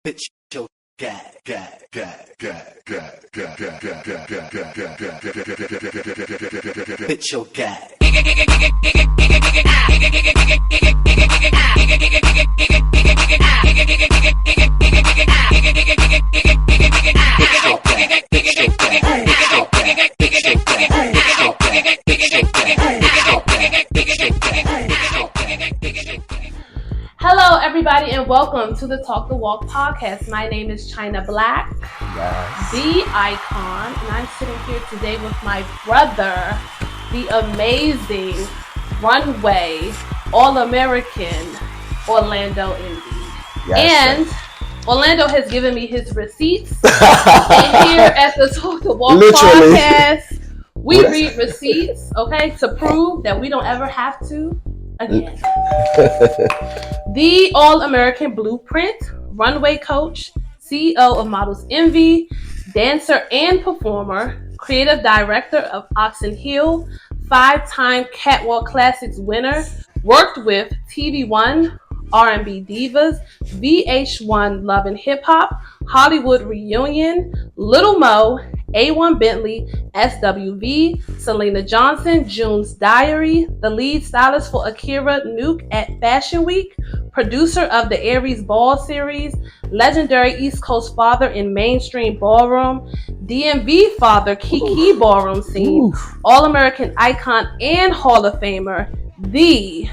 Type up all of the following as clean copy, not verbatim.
Hit your gag, gag, gag, gag, gag, gag, gag, gag, gag, gag, gag, gag, gag. Hit your gag. Hello, everybody, and welcome to the Talk the Walk podcast. My name is China Black, the icon, and I'm sitting here today with my brother, the amazing Runway All-American Orlando Envied. And Orlando has given me his receipts. And here at the Talk the Walk podcast, we read receipts, okay, to prove that we don't ever have to again. The All-American Blueprint, runway coach, CEO of Models Envy, dancer and performer, creative director of Oxen Hill, 5-time Catwalk Classics winner, worked with TV One, R&B Divas, VH1 Love and Hip Hop, Hollywood Reunion, Little Mo, A1 Bentley, SWV, Selena Johnson, June's Diary, the lead stylist for Akira Nuke at Fashion Week, producer of the Aries Ball series, legendary East Coast father in mainstream ballroom, DMV father, Kiki ballroom scene, All-American icon and Hall of Famer, the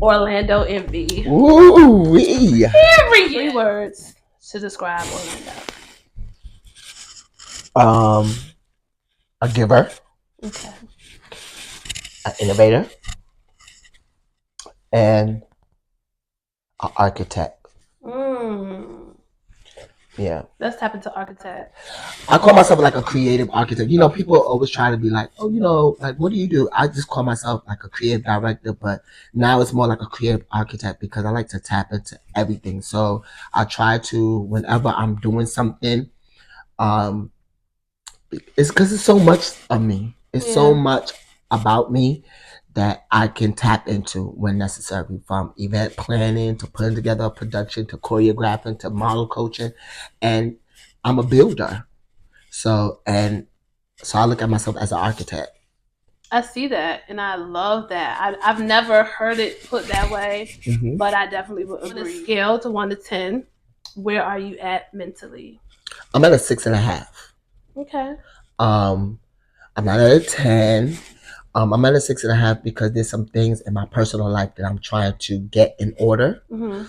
Orlando Envy. Ooh-wee. Three words to describe Orlando. A giver. Okay. An innovator. And an architect. Yeah. Let's tap into architect. I call myself like a creative architect. You know, people always try to be like, oh, you know, like, what do you do? I just call myself like a creative director, but now it's more like a creative architect because I like to tap into everything. So I try to, whenever I'm doing something, it's because it's so much of me. It's so much about me that I can tap into when necessary, from event planning to putting together a production to choreographing to model coaching. And I'm a builder. So I look at myself as an architect. I see that, and I love that. I've never heard it put that way, but I definitely would agree. On a scale to 1 to 10, where are you at mentally? I'm at a 6.5. Okay. I'm not at a 10. I'm at a 6.5 because there's some things in my personal life that I'm trying to get in order, and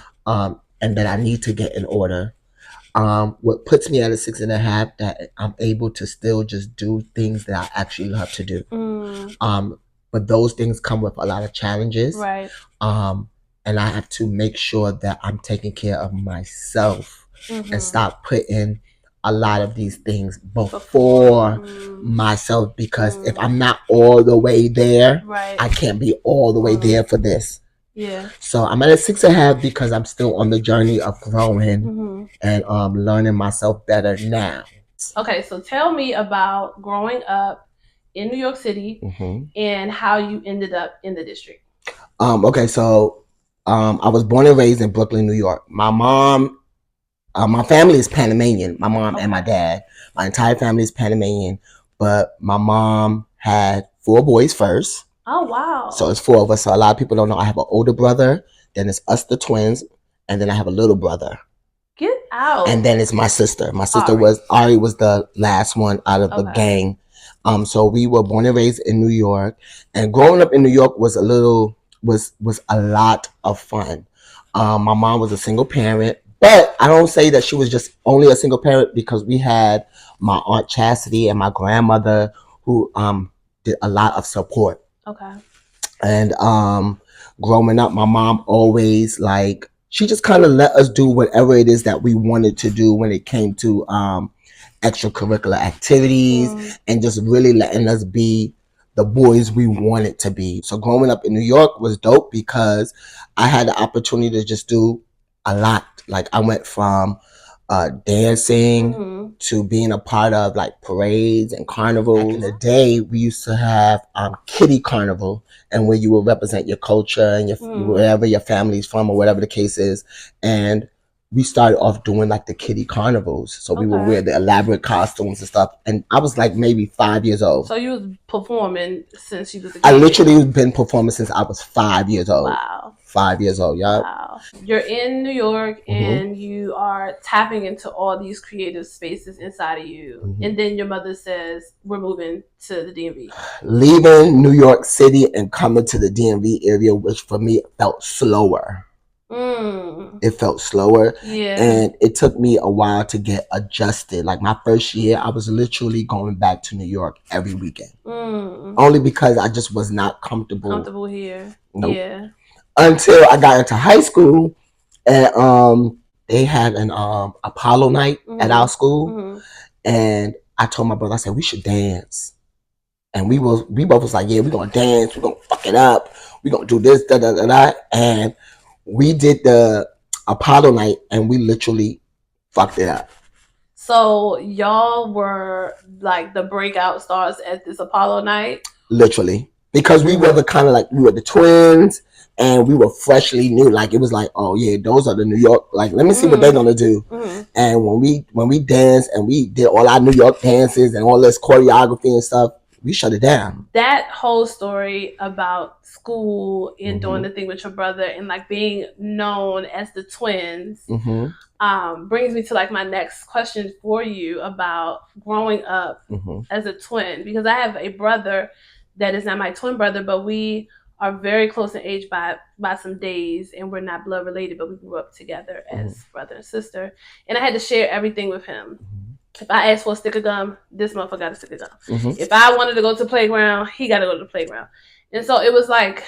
that I need to get in order. What puts me at a 6.5 that I'm able to still just do things that I actually love to do. But those things come with a lot of challenges. Right. And I have to make sure that I'm taking care of myself and stop putting a lot of these things before myself, because if I'm not all the way there, I can't be all the way there for this. Yeah. So I'm at a 6.5 because I'm still on the journey of growing and learning myself better now. Okay, so tell me about growing up in New York City and how you ended up in the district. Okay, so I was born and raised in Brooklyn, New York. My mom, my family is Panamanian. My mom and my dad. My entire family is Panamanian, but my mom had 4 boys first. Oh, wow. So it's 4 of us. So a lot of people don't know I have an older brother. Then it's us, the twins. And then I have a little brother. Get out. And then it's my sister. My sister Ari was the last one out of the gang. So we were born and raised in New York. And growing up in New York was a lot of fun. My mom was a single parent. But I don't say that she was just only a single parent, because we had my Aunt Chastity and my grandmother who did a lot of support. Okay. And growing up, my mom always, like, she just kind of let us do whatever it is that we wanted to do when it came to extracurricular activities and just really letting us be the boys we wanted to be. So growing up in New York was dope because I had the opportunity to just do a lot. Like, I went from dancing to being a part of like parades and carnivals. Back in the day, we used to have kiddie carnival, and where you would represent your culture and your wherever your family's from or whatever the case is. And we started off doing like the kiddie carnivals. So we would wear the elaborate costumes and stuff. And I was like maybe 5 years old. So you was performing since you was a kid? I literally been performing since I was 5 years old. Wow. 5 years old, yeah. Wow. You're in New York and you are tapping into all these creative spaces inside of you. And then your mother says, we're moving to the DMV. Leaving New York City and coming to the DMV area, which for me felt slower. It felt slower. Yeah. And it took me a while to get adjusted. Like my first year, I was literally going back to New York every weekend. Only because I just was not comfortable here. Nope. Yeah. Until I got into high school and they had an Apollo night at our school. And I told my brother, I said, we should dance. And we both was like, yeah, we're gonna dance, we're gonna fuck it up, we're gonna do this, da da da da. And we did the Apollo night and we literally fucked it up. So y'all were like the breakout stars at this Apollo night? Literally. Because we were the kind of like, we were the twins and we were freshly new. Like it was like, oh yeah, those are the New York, like let me see what they're gonna do. And when we danced and we did all our New York dances and all this choreography and stuff, we shut it down. That whole story about school and doing the thing with your brother and like being known as the twins brings me to like my next question for you about growing up as a twin, because I have a brother that is not my twin brother, but we are very close in age by some days, and we're not blood related, but we grew up together as brother and sister. And I had to share everything with him. If I asked for a stick of gum, this motherfucker got a stick of gum. If I wanted to go to the playground, he got to go to the playground. And so it was like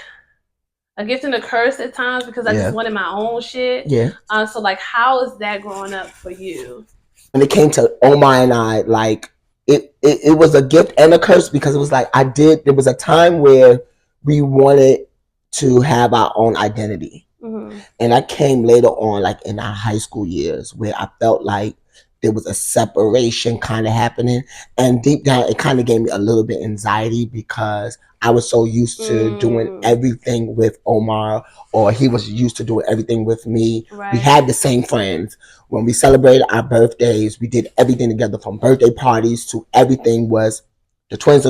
a gift and a curse at times because I just wanted my own shit. So like, how is that growing up for you? When it came to Omar and I, like it was a gift and a curse because it was like there was a time where we wanted to have our own identity. And that came later on, like in our high school years, where I felt like there was a separation kind of happening. And deep down, it kind of gave me a little bit anxiety because I was so used to doing everything with Omar, or he was used to doing everything with me. We had the same friends. When we celebrated our birthdays, we did everything together, from birthday parties to everything was the twins.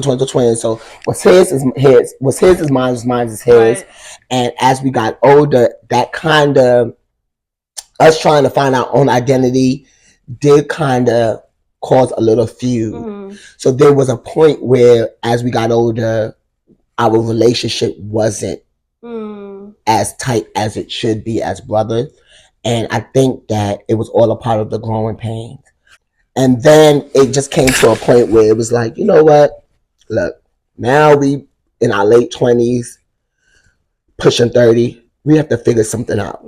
So what's his is his, what's his is mine, what's mine is his. And as we got older, that kind of, us trying to find our own identity did kind of cause a little feud. So there was a point where as we got older, our relationship wasn't as tight as it should be as brothers. And I think that it was all a part of the growing pains. And then it just came to a point where it was like, you know what? Look, now we in our late 20s, pushing 30. We have to figure something out.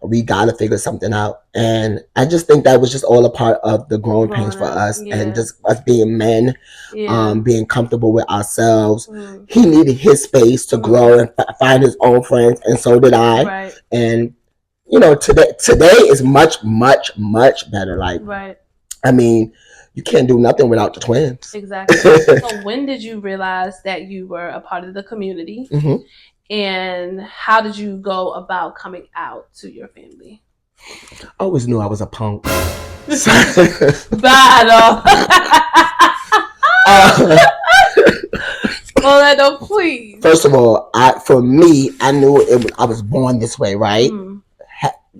We got to figure something out. And I just think that was just all a part of the growing pains for us. And just us being men, being comfortable with ourselves. He needed his space to grow and find his own friends. And so did I. And, you know, today is much, much, much better. Like, I mean, you can't do nothing without the twins. Exactly. So when did you realize that you were a part of the community? And how did you go about coming out to your family? I always knew I was a punk. Battle. Orlando, please. First of all, for me, I knew I was born this way, right?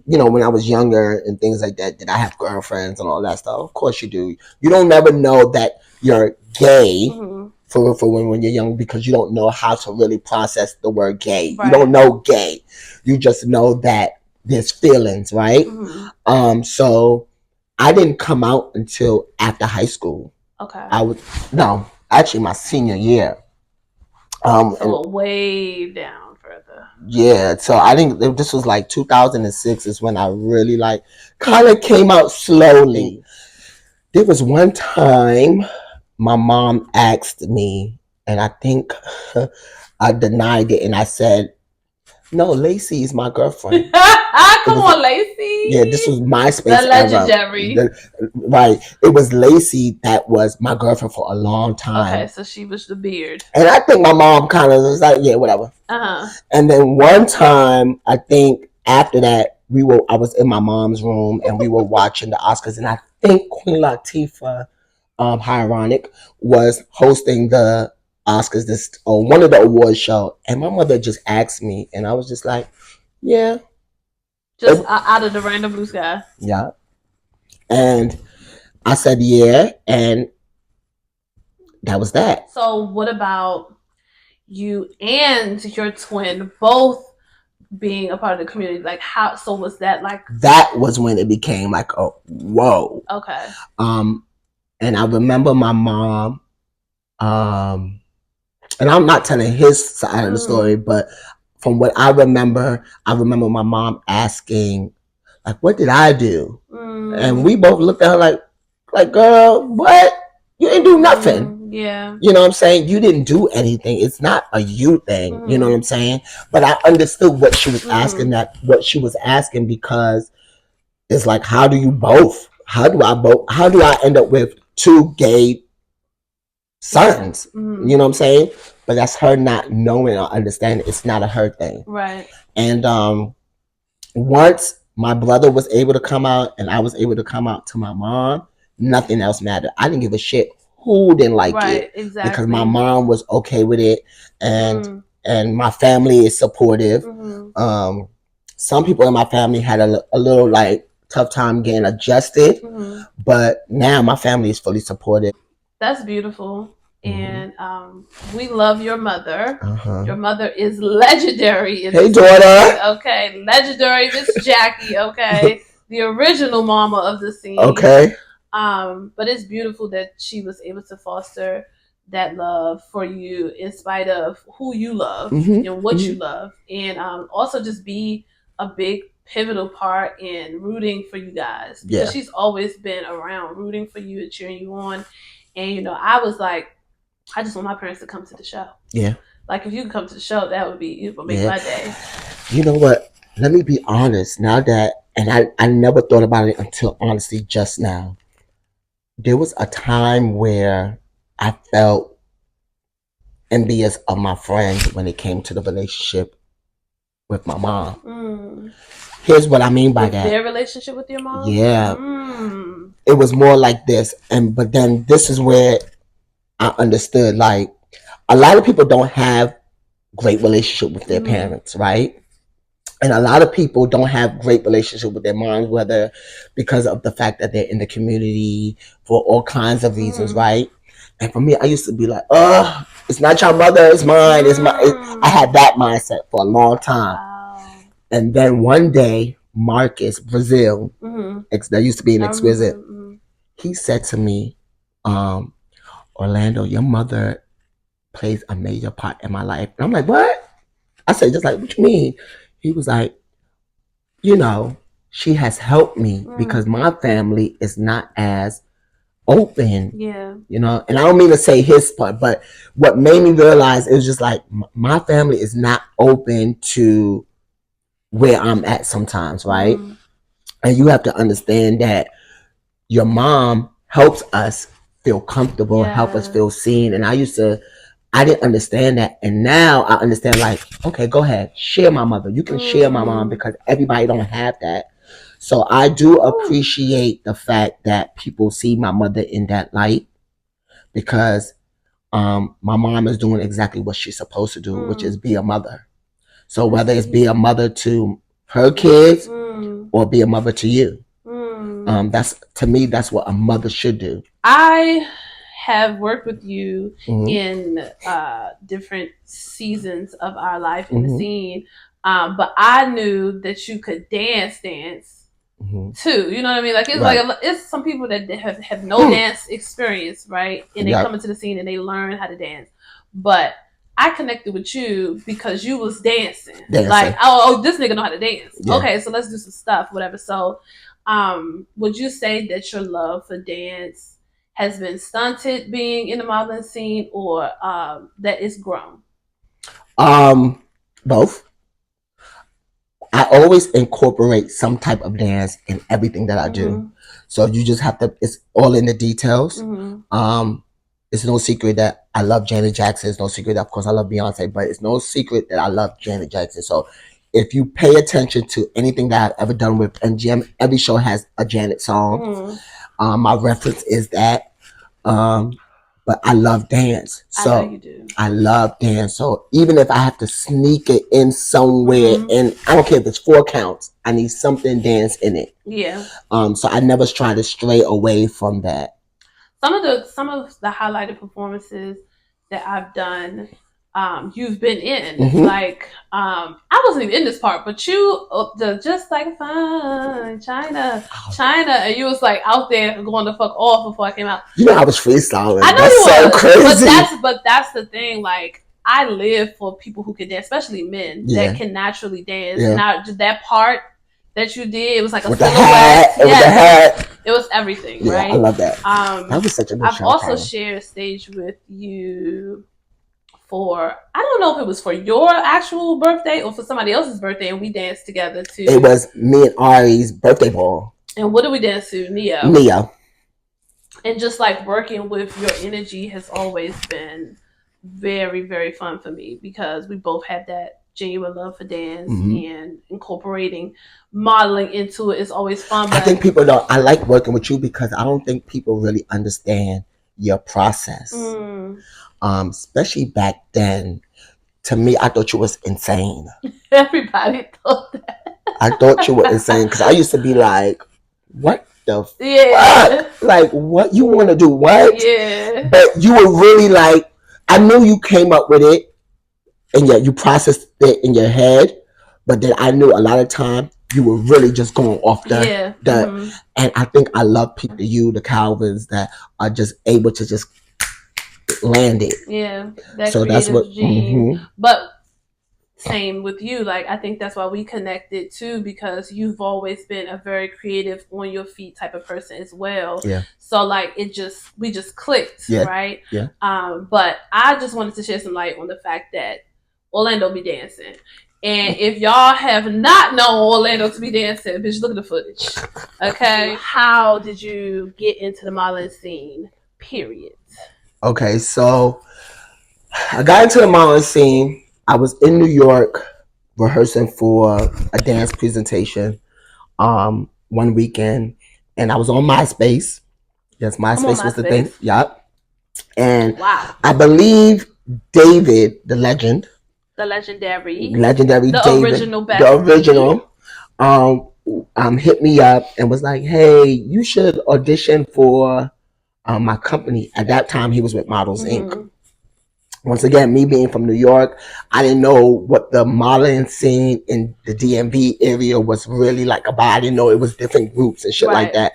You know, when I was younger and things like that, did I have girlfriends and all that stuff? Of course you do. You don't never know that you're gay for when you're young, because you don't know how to really process the word gay. You don't know gay. You just know that there's feelings, right? So I didn't come out until after high school. Actually my senior year. So way down further. Yeah, so I think this was like 2006 is when I really like kind of came out slowly. There was one time my mom asked me, and I think I denied it, and I said, no, Lacey is my girlfriend. Come on, Lacey. Yeah, this was MySpace. The legendary. Right. It was Lacey that was my girlfriend for a long time. Okay, so she was the beard. And I think my mom kind of was like, yeah, whatever. And then one time, I think after that, I was in my mom's room and we were watching the Oscars, and I think Queen Latifah, Hironic, was hosting the Oscars, this or one of the award show, and my mother just asked me, and I was just like, yeah, just out of the random blue sky. Yeah, and I said yeah, and that was that. So what about you and your twin both being a part of the community? Like how? So was that like? That was when it became like, oh, whoa. Okay. And I remember my mom, and I'm not telling his side of the story, but from what I remember my mom asking, like, what did I do? And we both looked at her like, girl, what? You didn't do nothing. Yeah. You know what I'm saying? You didn't do anything. It's not a you thing. You know what I'm saying? But I understood what she was asking, because it's like, how do I end up with two gay sons? You know what I'm saying? But that's her not knowing or understanding. It's not a her thing. Right. And once my brother was able to come out and I was able to come out to my mom, nothing else mattered. I didn't give a shit who didn't like it. Exactly. Because my mom was okay with it, and my family is supportive. Some people in my family had a little like tough time getting adjusted, but now my family is fully supportive. That's beautiful. And we love your mother. Your mother is legendary. Hey, daughter. Okay, legendary Miss Jackie. Okay, the original mama of the scene. Okay. But it's beautiful that she was able to foster that love for you in spite of who you love and what you love, and also just be a big pivotal part in rooting for you guys, because she's always been around rooting for you and cheering you on. And you know, I was like, I just want my parents to come to the show. Yeah. Like if you could come to the show, that would make my day. You know what? Let me be honest. Now that, and I never thought about it until honestly just now. There was a time where I felt envious of my friends when it came to the relationship with my mom. Here's what I mean by that. Their relationship with your mom? Yeah. It was more like this. But then this is where I understood, like, a lot of people don't have great relationship with their parents, right? And a lot of people don't have great relationship with their moms, whether because of the fact that they're in the community for all kinds of reasons, right? And for me, I used to be like, oh, it's not your mother, it's mine. I had that mindset for a long time. Wow. And then one day, Marcus, Brazil, that used to be an Exquisite, he said to me, Orlando, your mother plays a major part in my life. And I'm like, what? I said, just like, what you mean? He was like, you know, she has helped me because my family is not as open. Yeah. You know, and I don't mean to say his part, but what made me realize, it was just like, my family is not open to where I'm at sometimes, right? And you have to understand that your mom helps us feel comfortable, help us feel seen. And I didn't understand that. And now I understand, like, okay, go ahead, share my mother. You can share my mom, because everybody don't have that. So I do appreciate the fact that people see my mother in that light, because my mom is doing exactly what she's supposed to do, which is be a mother. So whether it's be a mother to her kids or be a mother to you, to me, that's what a mother should do. I have worked with you in different seasons of our life in the scene, but I knew that you could dance too. You know what I mean? Like it's like it's some people that have no dance experience, right? And they come into the scene and they learn how to dance. But I connected with you because you was dancing. Like, oh, this nigga know how to dance. Yeah. Okay, so let's do some stuff, whatever. So, would you say that your love for dance has been stunted being in the modeling scene, or that it's grown? Both. I always incorporate some type of dance in everything that I do. So you just have to, it's all in the details. It's no secret that I love Janet Jackson. It's no secret that, of course, I love Beyonce, but it's no secret that I love Janet Jackson. So if you pay attention to anything that I've ever done with MGM, every show has a Janet song. My reference is that. But I love dance. So I know you do. I love dance. So even if I have to sneak it in somewhere, and I don't care if it's 4 counts, I need something dance in it. Yeah. So I never try to stray away from that. Some of the highlighted performances that I've done, you've been in. Like, I wasn't even in this part, but you, just like fine China, and you was like out there going the fuck off before I came out. You know, I was freestyling. I know that's you so was, crazy. but that's the thing. Like, I live for people who can dance, especially men that can naturally dance. And that part that you did, it was like a with silhouette. The hat. It was everything, right? I love that. That was such a good I've show. also shared stage with you for, I don't know if it was for your actual birthday or for somebody else's birthday, and we danced together too. It was me and Ari's birthday ball. And what did we dance to? Neo. And just like working with your energy has always been very, very fun for me, because we both had that genuine love for dance, and incorporating modeling into it is always fun. But I think people don't. I like working with you because I don't think people really understand your process. Especially back then, to me, I thought you was insane. Everybody thought that. I thought you were insane because I used to be like, what the fuck? Like, what you want to do? What? Yeah. But you were really like, I knew you came up with it, and yet you processed it in your head. But then I knew a lot of time you were really just going off the and I think I love people, the Calvins, that are just able to just land it. Yeah, that so that's what. But same with you. Like, I think that's why we connected too, because you've always been a very creative, on your feet type of person as well. Yeah. So like we just clicked, right? Yeah. But I just wanted to shed some light on the fact that Orlando be dancing. And if y'all have not known Orlando to be dancing, bitch, look at the footage. Okay. How did you get into the modeling scene? Period. Okay, so I got into the modeling scene. I was in New York rehearsing for a dance presentation one weekend, and I was on MySpace. Yes, MySpace was the thing. Yep. And I believe David, the legend, the legendary the David, original best, the original, hit me up and was like, "Hey, you should audition for my company." At that time, he was with Models Inc. Once again, me being from New York, I didn't know what the modeling scene in the DMV area was really like about. I didn't know it was different groups and shit like that.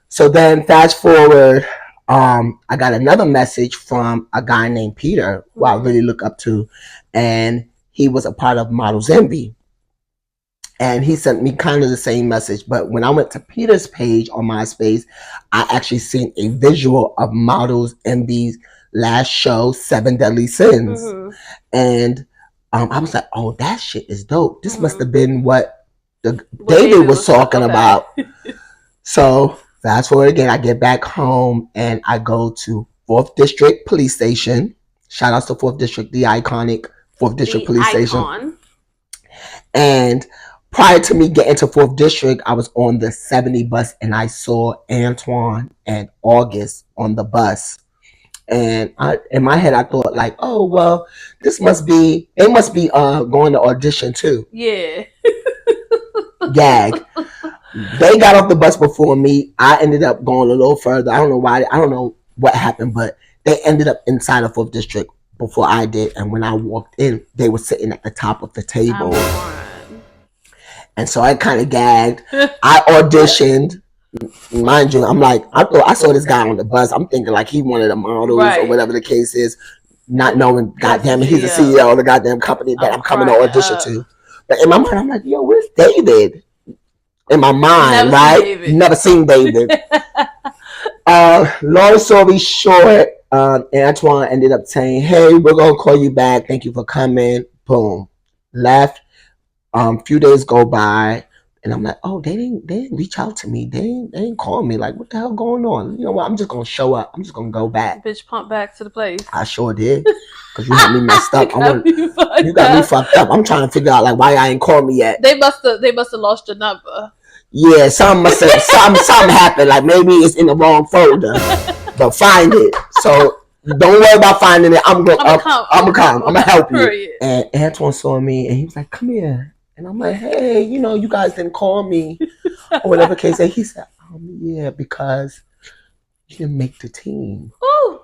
So then, fast forward, I got another message from a guy named Peter, who I really look up to, and he was a part of Models Envy. And he sent me kind of the same message. But when I went to Peter's page on MySpace, I actually seen a visual of Models Envy's last show, 7 Deadly Sins. And I was like, oh, that shit is dope. This must have been what David was talking about. So fast forward again, I get back home and I go to 4th District Police Station. Shout outs to 4th District, the iconic 4th District Police Station. And prior to me getting to 4th District, I was on the 70 bus and I saw Antoine and August on the bus. And in my head, I thought like, oh, well, they must be going to audition too. Yeah. Gag. They got off the bus before me. I ended up going a little further. I don't know why. I don't know what happened, but they ended up inside of 4th District before I did. And when I walked in, they were sitting at the top of the table. And so I kind of gagged. I auditioned. Mind you, I'm like, I saw this guy on the bus. I'm thinking like he one of the models or whatever the case is, not knowing, goddamn it, he's the CEO of the goddamn company that I'm coming to audition to. But in my mind, I'm like, yo, where's David? In my mind, Never seen David. Long story short, Antoine ended up saying, hey, we're going to call you back. Thank you for coming. Boom. Left. Few days go by. And I'm like, oh, they didn't reach out to me. They didn't call me. Like, what the hell going on? You know what? I'm just gonna show up. I'm just gonna go back. Bitch, pump back to the place. I sure did, cause you had me messed up. You got me fucked up. I'm trying to figure out like why I ain't called me yet. They must have lost your number. Yeah, something happened. Like maybe it's in the wrong folder, but find it. So don't worry about finding it. I'm gonna come. I'm gonna help you. And Antoine saw me and he was like, "Come here." And I'm like, "Hey, you guys didn't call me or whatever case." And he said, "Yeah, because you didn't make the team." Ooh.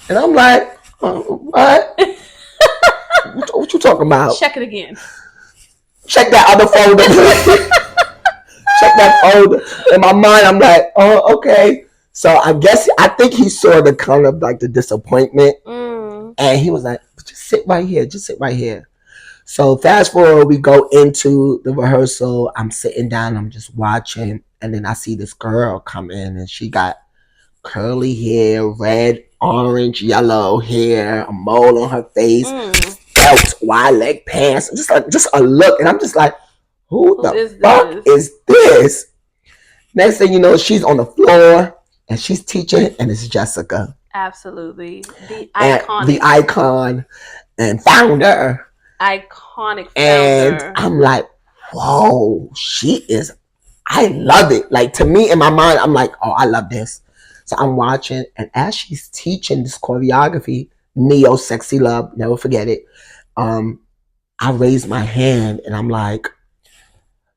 And I'm like, "What? What you talking about?" Check it again. Check that other folder. Check that folder. In my mind, I'm like, "Oh, okay." So I think he saw the kind of like the disappointment, and he was like, "Just sit right here. Just sit right here." So fast forward, we go into the rehearsal. I'm sitting down. I'm just watching, and then I see this girl come in, and she got curly hair, red, orange, yellow hair, a mole on her face, felt wide leg pants, just a look, and I'm just like, who the fuck is this? Next thing you know, she's on the floor and she's teaching, and it's Jessica. Absolutely, the icon and founder. Iconic founder. And I'm like, whoa, she is. I love it. Like, to me, in my mind, I'm like, oh, I love this. So I'm watching, and as she's teaching this choreography, Neo Sexy Love, never forget it. I raised my hand and I'm like,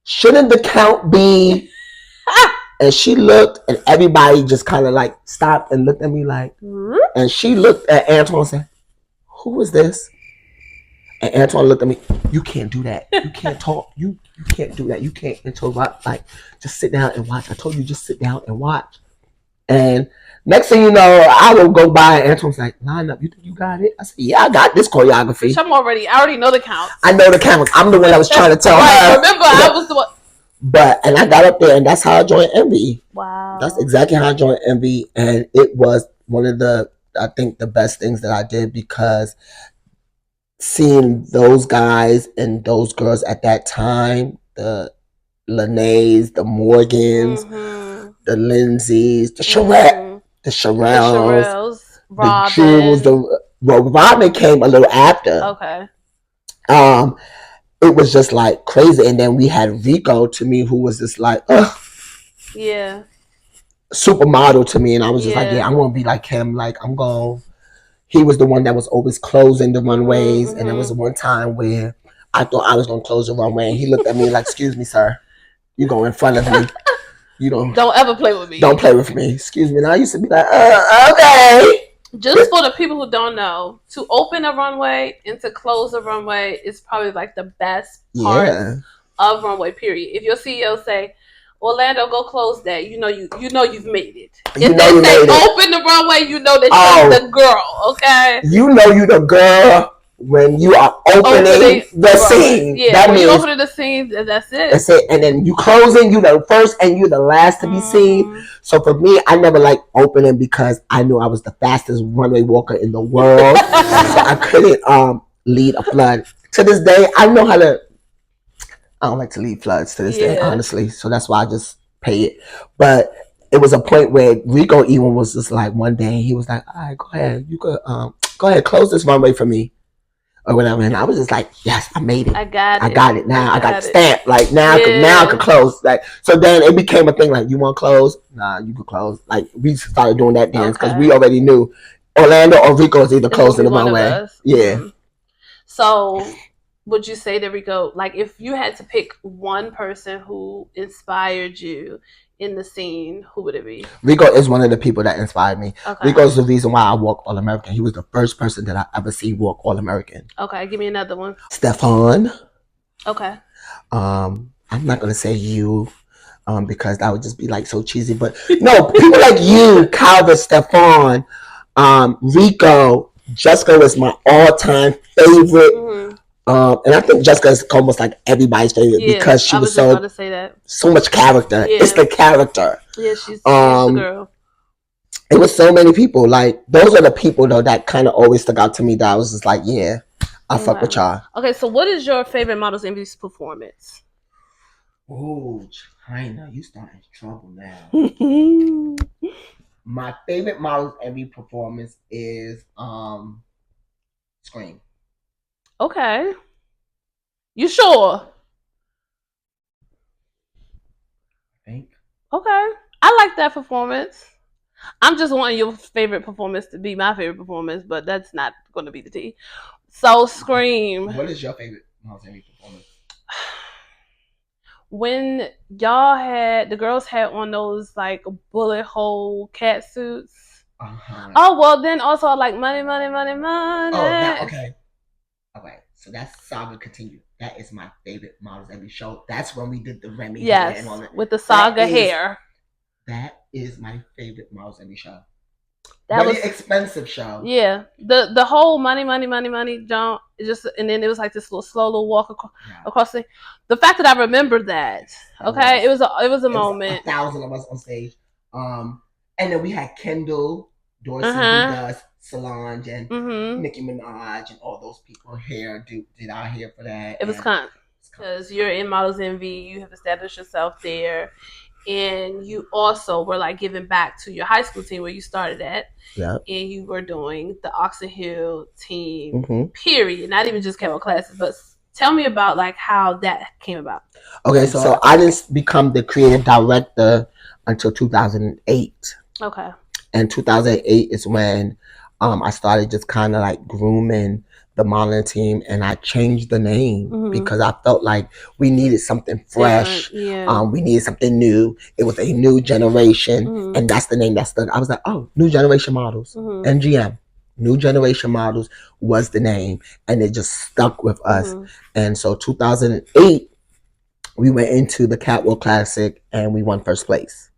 shouldn't the count be? And she looked, and everybody just kind of like stopped and looked at me like, and she looked at Antoine and said, who is this? And Antoine looked at me, you can't do that. You can't talk. You can't do that. You can't interrupt. Like, just sit down and watch. I told you, just sit down and watch. And next thing you know, I will go by, and Antoine's like, line up. You think you got it? I said, yeah, I got this choreography. I already know the counts. I know the counts. I'm the one that was trying to tell her. Remember, I was the one. And I got up there, and that's how I joined Envied. Wow. That's exactly how I joined Envied. And it was one of I think the best things that I did, because seeing those guys and those girls at that time, the Lenays, the Morgans, the Lindsays, the Sherelles, Robin. The Jules, Robin came a little after. Okay. It was just like crazy. And then we had Rico, to me, who was just like, yeah, supermodel to me. And I was just like, yeah, I'm going to be like him. Like, he was the one that was always closing the runways. And there was one time where I thought I was going to close the runway. And he looked at me like, excuse me, sir. You go in front of me. You don't ever play with me. Don't play with me. Excuse me. And I used to be like, okay. Just for the people who don't know, to open a runway and to close a runway is probably like the best part of runway, period. If your CEO say, Orlando, go close that, you know you've made it. If they say open the runway, you know that you're the girl, okay? You know you the girl when you are opening the scene. Yeah, that means you opening the scene, that's it. That's it. And then you closing, you the first and you the last to be seen. So for me, I never liked opening because I knew I was the fastest runway walker in the world. So I couldn't lead a flood. To this day, I don't like to lead floods to this day, honestly. So that's why I just pay it. But it was a point where Rico even was just like, one day he was like, all right, go ahead. You could go ahead, close this runway for me. Or whatever, and I was just like, "Yes, I made it. I got it now. I got the stamp. Like now, I could close. Like so, then it became a thing. Like, you want to close? Nah, you could close. Like we started doing that dance because we already knew Orlando or Rico was either closing the runway. Yeah. So, would you say that Rico, like, if you had to pick one person who inspired you in the scene, who would it be? Rico is one of the people that inspired me. Okay. Rico is the reason why I walk All American. He was the first person that I ever see walk All American. Okay, give me another one. Stefan. Okay. I'm not gonna say you, because that would just be like so cheesy. But no, people like you, Calvin, Stefan, Rico, Jessica was my all-time favorite. And I think Jessica is almost like everybody's favorite because she was so much character. Yeah. It's the character. Yeah, she's the girl. It was so many people. Like, those are the people though that kind of always stuck out to me. That I was just like, yeah, I fuck with y'all. Okay, so what is your favorite Models Envied performance? Oh, China, you starting trouble now. My favorite models every performance is Scream. Okay. You sure? I think. Okay. I like that performance. I'm just wanting your favorite performance to be my favorite performance, but that's not going to be the tea. So, Scream. What is your favorite models every performance? When y'all had the girls had on those like bullet hole cat suits. Oh well, then also I like money. Oh, that okay. All right, so that's Saga Continue. That is my favorite models every show. That's when we did the Remy hair and all that. With the Saga hair. That is my favorite models every show. That Very was expensive show. Yeah, the whole money jump. Just and then it was like this little slow little walk across the fact that I remember that. Okay, it was a moment. 1,000 of us on stage. And then we had Kendall, Dorsey, who does Solange, and Nicki Minaj, and all those people here did our hair for that. It was kind because you're in Models Envy, you have established yourself there, and you also were like giving back to your high school team where you started at. Yeah. And you were doing the Oxon Hill team, period. Not even just Catwalk classes, but tell me about like how that came about. Okay, so I didn't become the creative director until 2008. Okay. And 2008 is when I started just kind of like grooming the modeling team, and I changed the name because I felt like we needed something fresh. Yeah. We needed something new. It was a new generation, and that's the name that stuck. I was like, oh, New Generation Models, NGM. New Generation Models was the name, and it just stuck with us. And so 2008, we went into the Catwalk Classic, and we won first place.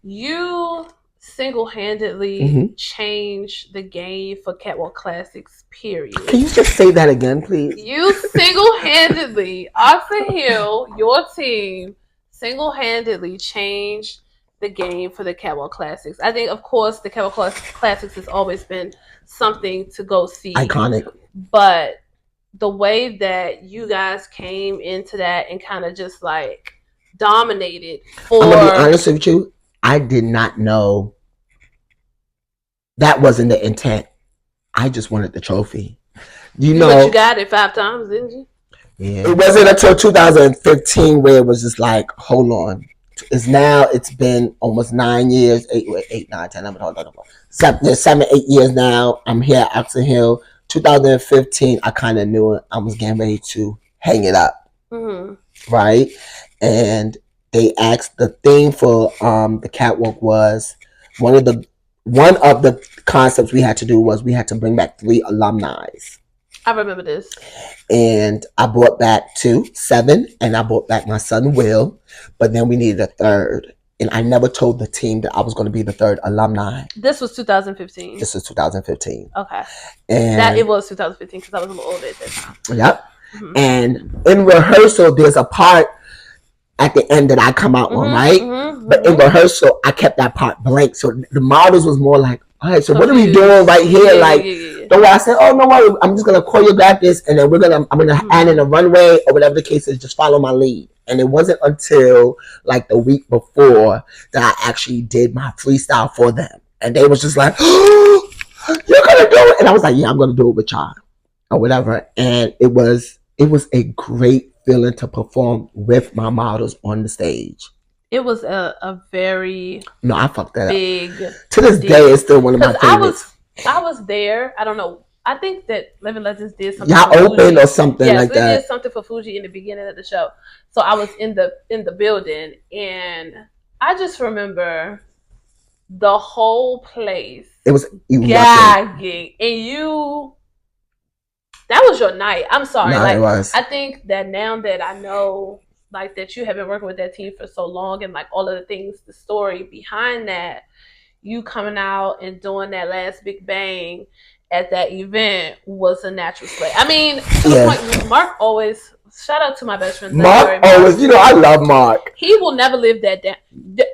You single-handedly changed the game for Catwalk Classics, period. Can you just say that again, please? You single-handedly, Oxon Hill, your team, single-handedly changed the game for the Catwalk Classics. I think, of course, the Catwalk Classics has always been something to go see. Iconic. But the way that you guys came into that and kind of just like dominated for... I'm going to be honest with you. I did not know that wasn't the intent. I just wanted the trophy. But you got it 5 times, didn't you? Yeah. It wasn't until 2015 where it was just like, hold on. It's been almost 9 years, 8, 9, 10, 7, 8 years now. I'm here at Oxon Hill. 2015, I kind of knew it. I was getting ready to hang it up. Right? And they asked, the theme for the catwalk was one of the concepts we had to do was we had to bring back 3 alumni. I remember this. And I brought back 2, 7, and I brought back my son Will, but then we needed a 3rd. And I never told the team that I was going to be the 3rd alumni. This was 2015. This was 2015. Okay. And it was 2015 because I was a little older at that time. Yep. And in rehearsal, there's a part at the end that I come out on, right? But in rehearsal, I kept that part blank. So the models was more like, all right, so what are we doing right here? Don't worry. I said, oh, no worry. I'm just going to choreograph this, and then I'm going to add in a runway or whatever the case is. Just follow my lead. And it wasn't until like the week before that I actually did my freestyle for them. And they was just like, oh, you're going to do it. And I was like, yeah, I'm going to do it with y'all or whatever. And it was a great feeling to perform with my models on the stage. It was a very I fucked that big up. To this day, it's still one of my favorites. I was there. I don't know. I think that Living Legends did something. Y'all opened or something like that. Yes, we did something for Fuji in the beginning of the show. So I was in the building, and I just remember the whole place. It was gagging, and that was your night. I'm sorry. It was. I think that now that I know, like, that you have been working with that team for so long, and like all of the things, the story behind that, you coming out and doing that last big bang at that event was a natural slay. I mean, to the point, Mark always, shout out to my best friend. Mark always, I love Mark. He will never live that down.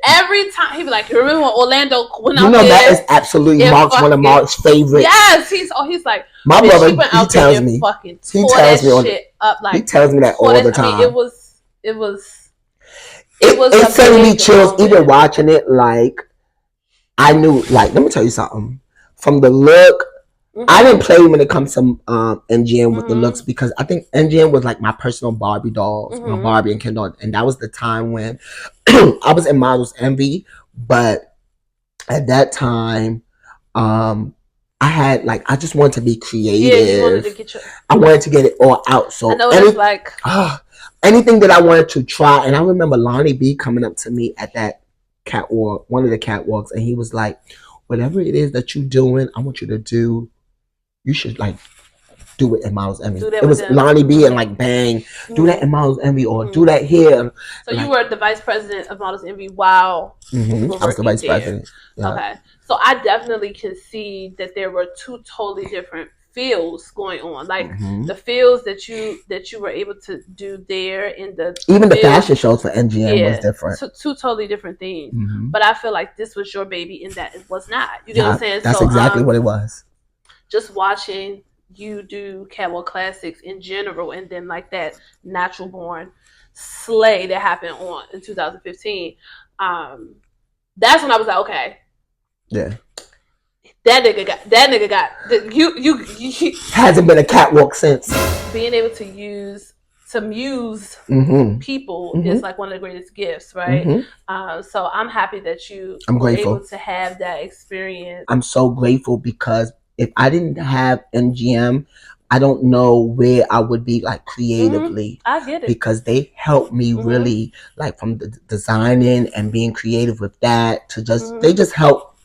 Every time he be like, you remember when Orlando went out there? That is absolutely one of Mark's favorites. Yes, he's like, my brother. He tells me that all the time. I mean, it was It sent me chills moment. even watching it. Like I knew. Like let me tell you something. From the look, I didn't play when it comes to NGM with the looks because I think NGM was like my personal Barbie dolls, my Barbie and Ken doll, and that was the time when I was in Models Envy, but at that time, I had like I just wanted to be creative. Yeah, you wanted to get I wanted to get it all out. So I know it's like anything that I wanted to try, and I remember Lonnie B coming up to me at that catwalk, one of the catwalks, and he was like, "Whatever it is that you're doing, I want you to do. You should like do it in Models Envy." It was Lonnie B and like Bang, do that in Models Envy or do that here. So like, you were the vice president of Models Envy while you were I was the vice president. Yeah. Okay. So I definitely can see that there were two totally different fields going on. Like the fields that you were able to do there in the even the fashion shows for NGM was different. Two totally different things. But I feel like this was your baby and that it was not. You get what I'm saying? That's exactly what it was. Just watching you do Catwalk Classics in general, and then like that Natural Born Slay that happened in 2015. That's when I was like, okay, yeah, that nigga got you hasn't been a catwalk since. Being able to muse people is like one of the greatest gifts, right? So I'm happy that you were able to have that experience. I'm so grateful because if I didn't have NGM, I don't know where I would be like creatively. I get it. Because they helped me really like from the designing and being creative with that to just they just help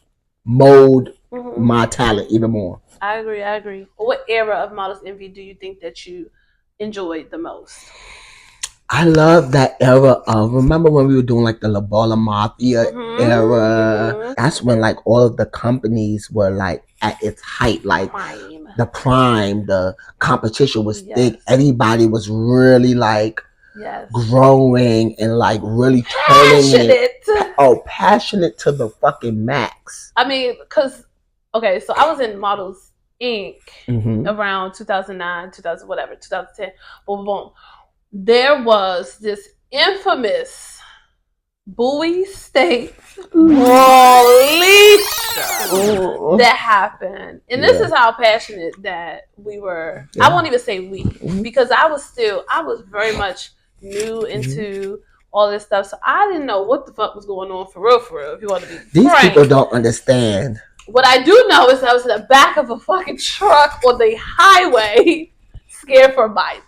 mold my talent even more. I agree. What era of Models Envy do you think that you enjoyed the most? I love that era of, remember when we were doing like the La Bala Mafia era? That's when like all of the companies were like at its height, like the prime, the competition was thick. Everybody was really like growing and like really turning passionate to the fucking max. I mean, because okay, so I was in Models Inc. Around 2009, 2010. Boom. There was this infamous Bowie State that happened. And this is how passionate that we were. I won't even say we, because I was very much new into all this stuff. So I didn't know what the fuck was going on for real, if you want to be These frank. People don't understand. What I do know is I was in the back of a fucking truck on the highway, scared for my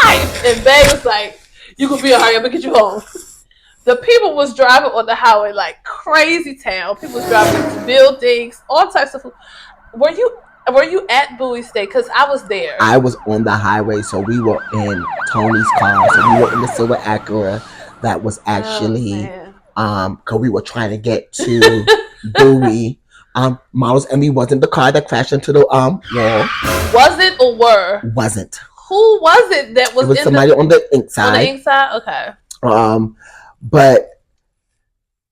life, and Bay was like, "You gonna be alright? I'm gonna get you home." The people was driving on the highway like crazy town. People was driving into buildings, all types of. Were you at Bowie State? Because I was there. I was on the highway, so we were in Tony's car. So we were in the silver Acura that was actually because we were trying to get to Bowie. Models Envy wasn't the car that crashed into the wall. Was it or were? Wasn't. Who was it that was? It was somebody on the ink side. On the ink side, okay. But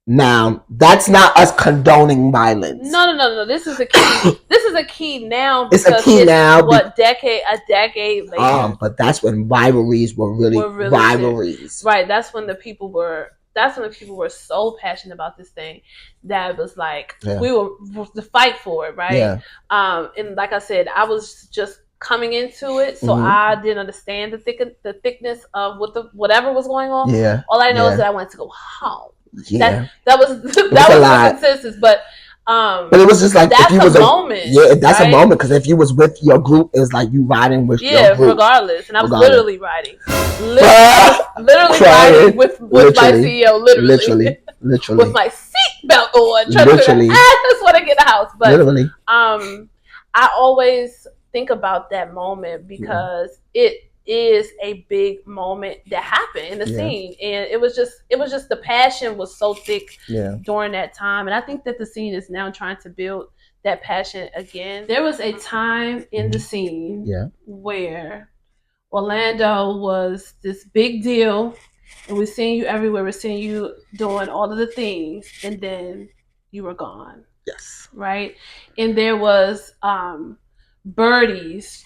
now that's not us condoning violence. No. This is a key. This is a key now. It's a key now. A decade later. But that's when rivalries were really rivalries. Right. That's when the people were so passionate about this thing that it was like we were to fight for it, right? Yeah. And like I said, I was just coming into it, so I didn't understand the thickness of whatever was going on. Yeah. All I know is that I wanted to go home. Yeah. That was the consensus, but it was just like that's if you was a moment. Yeah, that's a moment because if you was with your group, it's like you riding with your group. Regardless. And I was literally riding, literally riding with my CEO, literally with my seatbelt on, trying to figure out, I just want to get in the house. But literally, I always think about that moment because it is a big moment that happened in the scene, and it was just the passion was so thick during that time, and I think that the scene is now trying to build that passion again. There was a time in the scene where Orlando was this big deal, and we're seeing you everywhere. We're seeing you doing all of the things, and then you were gone. Yes. Right, and there was birdies,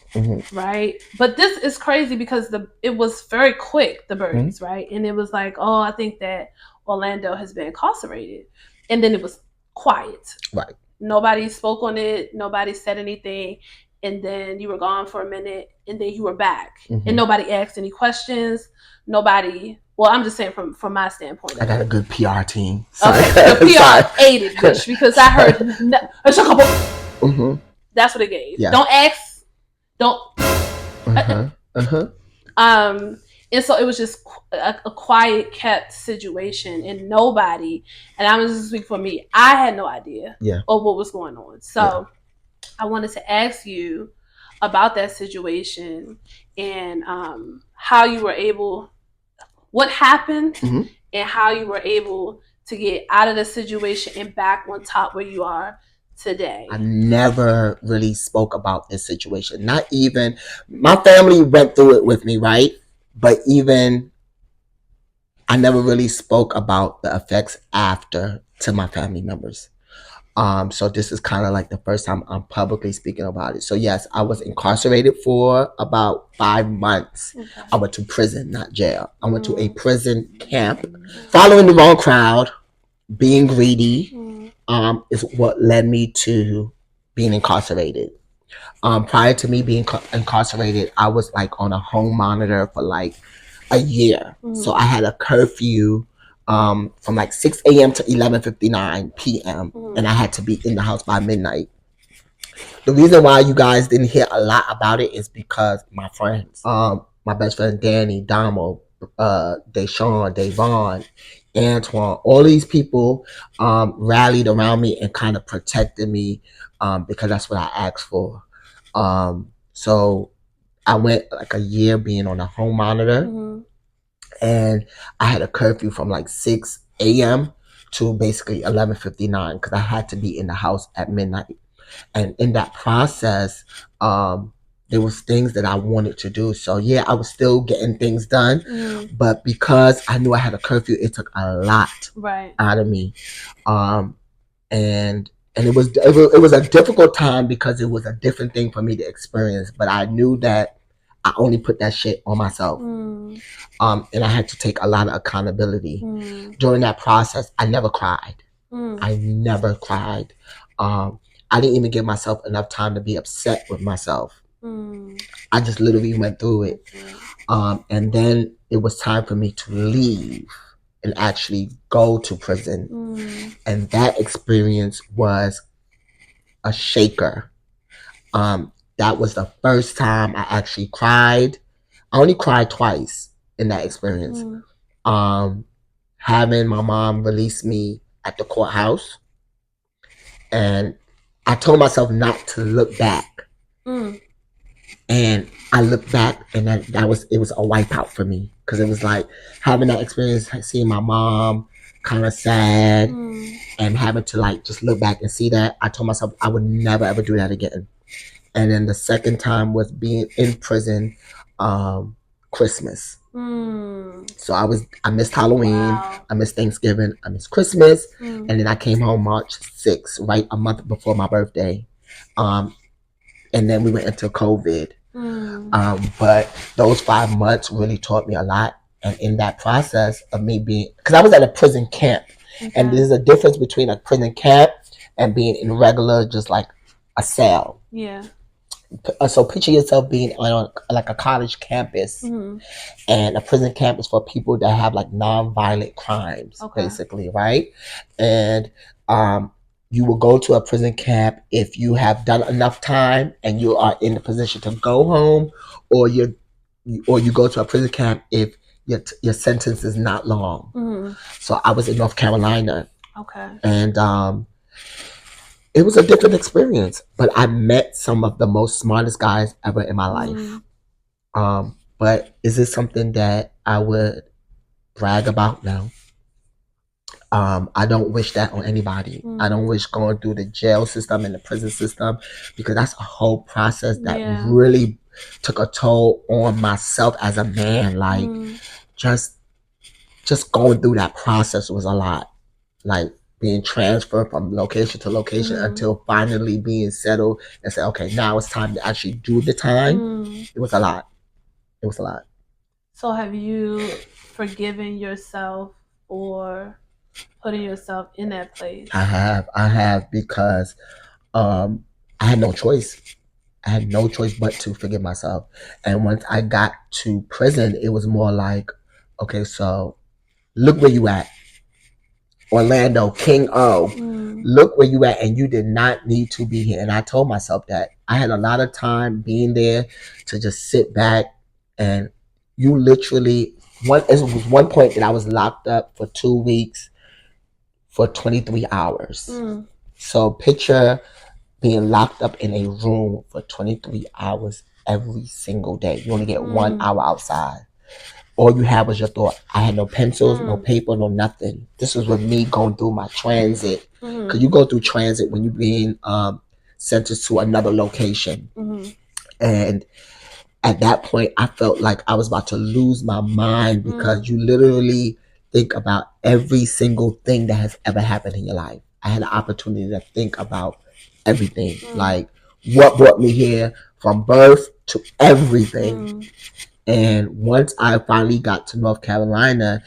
right? But this is crazy because it was very quick, the birdies, right? And it was like, oh, I think that Orlando has been incarcerated. And then it was quiet. Right. Nobody spoke on it. Nobody said anything. And then you were gone for a minute, and then you were back. And nobody asked any questions. Nobody. Well, I'm just saying from my standpoint. I got a good PR team. Sorry. Okay, the PR aided, bitch, because I heard it's a couple. That's what it gave. Yeah. Don't ask. Don't. And so it was just a quiet, kept situation, and nobody. And I'm just speaking for me. I had no idea of what was going on. So I wanted to ask you about that situation and how you were able, what happened, and how you were able to get out of the situation and back on top where you are today. I never really spoke about this situation. Not even my family went through it with me, right? But even I never really spoke about the effects after to my family members. So this is kind of like the first time I'm publicly speaking about it. So yes, I was incarcerated for about 5 months. Okay. I went to prison, not jail. I went to a prison camp, following the wrong crowd, being greedy, is what led me to being incarcerated. Prior to me being incarcerated, I was like on a home monitor for like a year. So I had a curfew from like 6 a.m. to 11:59 p.m. And I had to be in the house by midnight. The reason why you guys didn't hear a lot about it is because my friends, my best friend Danny, Damo, Deshaun, Davon, Antoine, all these people rallied around me and kind of protected me because that's what I asked for. So I went like a year being on a home monitor, and I had a curfew from like 6 a.m. to basically 11:59 because I had to be in the house at midnight. And in that process, there was things that I wanted to do. So yeah, I was still getting things done, but because I knew I had a curfew, it took a lot out of me. And it was a difficult time because it was a different thing for me to experience. But I knew that I only put that shit on myself. And I had to take a lot of accountability. During that process, I never cried. I never cried. I didn't even give myself enough time to be upset with myself. I just literally went through it. And then it was time for me to leave and actually go to prison. And that experience was a shaker. That was the first time I actually cried. I only cried twice in that experience. Having my mom release me at the courthouse, and I told myself not to look back. And I looked back, and it was a wipeout for me, because it was like having that experience, seeing my mom kind of sad, and having to like just look back and see that. I told myself I would never ever do that again. And then the second time was being in prison, Christmas. So I missed Halloween, I missed Thanksgiving, I missed Christmas, and then I came home March 6th, right a month before my birthday. And then we went into COVID. But those 5 months really taught me a lot. And in that process of me being, because I was at a prison camp, and there's a difference between a prison camp and being in regular, just like a cell. So picture yourself being on like a college campus, and a prison camp is for people that have like non-violent crimes, basically, right? And you will go to a prison camp if you have done enough time and you are in a position to go home, or you go to a prison camp if your sentence is not long. So I was in North Carolina, and it was a different experience, but I met some of the most smartest guys ever in my life. But is this something that I would brag about? No. I don't wish that on anybody. I don't wish going through the jail system and the prison system, because that's a whole process that really took a toll on myself as a man. Like just going through that process was a lot. Like being transferred from location to location until finally being settled and say, okay, now it's time to actually do the time. It was a lot. It was a lot. So have you forgiven yourself for putting yourself in that place? I have because I had no choice. I had no choice but to forgive myself. And once I got to prison, it was more like, okay, so look where you at. Orlando, King O, look where you at, and you did not need to be here. And I told myself that. I had a lot of time being there to just sit back, and you literally, it was one point that I was locked up for 2 weeks for 23 hours. So picture being locked up in a room for 23 hours every single day. You only get 1 hour outside. All you had was your thought. I had no pencils, no paper, no nothing. This was with me going through my transit. Because you go through transit when you're being sentenced to another location. And at that point, I felt like I was about to lose my mind because you literally think about every single thing that has ever happened in your life. I had an opportunity to think about everything. Like what brought me here from birth to everything. And once I finally got to North Carolina,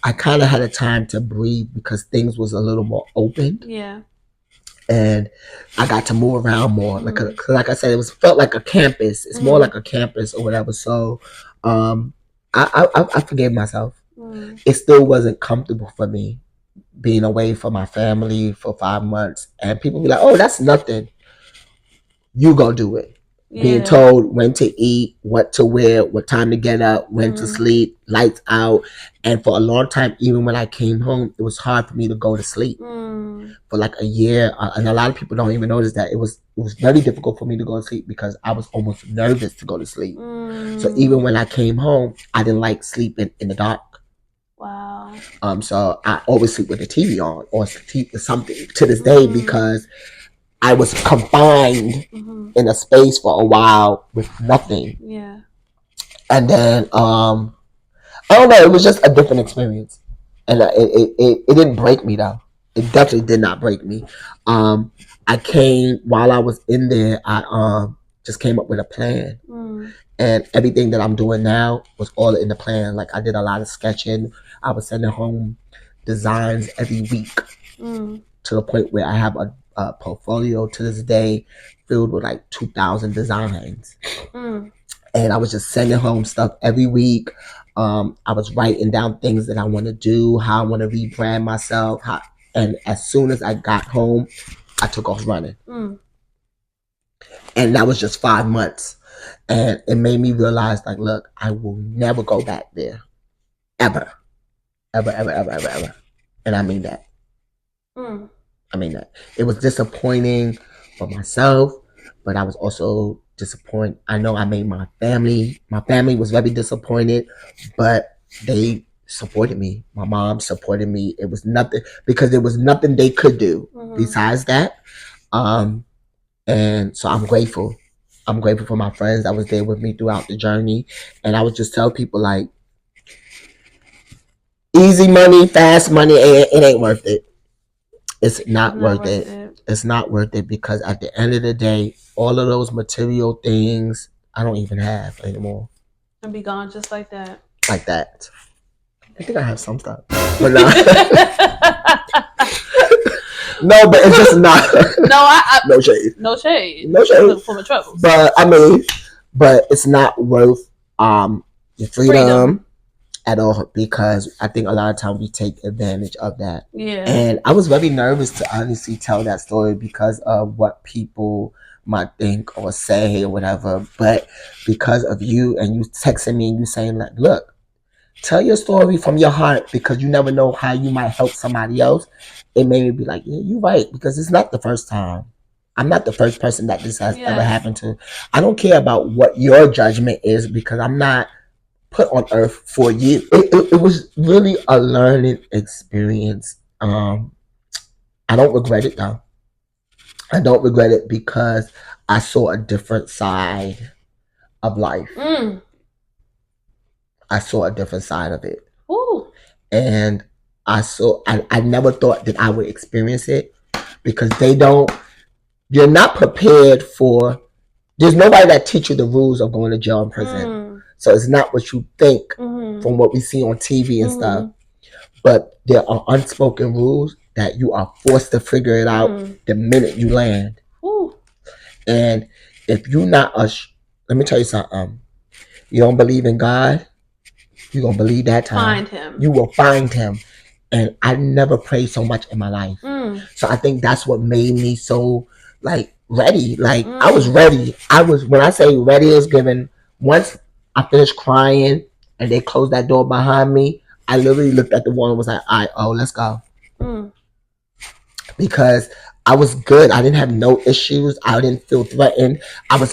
I kind of had a time to breathe because things was a little more open. Yeah. And I got to move around more. Like I said, felt like a campus. It's more like a campus or whatever. So I forgave myself. It still wasn't comfortable for me being away from my family for 5 months. And people be like, oh, that's nothing. You go do it. Yeah. Being told when to eat, what to wear, what time to get up, when to sleep, lights out. And for a long time, even when I came home, it was hard for me to go to sleep for like a year. And a lot of people don't even notice that it was very difficult for me to go to sleep because I was almost nervous to go to sleep. So even when I came home, I didn't like sleeping in the dark. Wow. So I always sleep with the TV on or something to this day because I was confined in a space for a while with nothing. Yeah. And then I don't know, it was just a different experience. And it didn't break me though. It definitely did not break me. I came while I was in there, I just came up with a plan. And everything that I'm doing now was all in the plan. Like I did a lot of sketching. I was sending home designs every week to the point where I have a portfolio to this day filled with like 2,000 designs. And I was just sending home stuff every week. I was writing down things that I want to do, how I want to rebrand myself. And as soon as I got home, I took off running. And that was just 5 months. And it made me realize, like, look, I will never go back there. Ever. Ever, ever, ever, ever, ever. And I mean that. I mean that. It was disappointing for myself, but I was also disappointed. I know I made my family was very disappointed, but they supported me. My mom supported me. It was nothing, because there was nothing they could do besides that. And so I'm grateful. I'm grateful for my friends that was there with me throughout the journey. And I would just tell people, like, easy money, fast money, it ain't worth it. It's not worth it. It's not worth it, because at the end of the day, all of those material things I don't even have anymore. And be gone just like that. Like that. I think I have some stuff. But no. No, but it's just not. No shade. No shade. No shade. For my troubles. But I mean, it's not worth your freedom at all, because I think a lot of times we take advantage of that. Yeah. And I was very nervous to honestly tell that story because of what people might think or say or whatever. But because of you, and you texting me and you saying, like, look, tell your story from your heart, because you never know how you might help somebody else. It made me be like, yeah, you're right, because it's not the first time. I'm not the first person that this has ever happened to. I don't care about what your judgment is, because I'm not put on earth for you. It was really a learning experience. I don't regret it though. I don't regret it, because I saw a different side of life. I saw a different side of it. Ooh. And I never thought that I would experience it because you're not prepared for, there's nobody that teach you the rules of going to jail and prison. So it's not what you think from what we see on TV and stuff. But there are unspoken rules that you are forced to figure it out the minute you land. And if you're not let me tell you something. You don't believe in God, you're going to believe that time. Find him. You will find him. And I never prayed so much in my life. So I think that's what made me so like ready. Like I was ready. When I say ready is given, once I finished crying and they closed that door behind me, I literally looked at the wall and was like, all right, let's go. Because I was good. I didn't have no issues. I didn't feel threatened. I was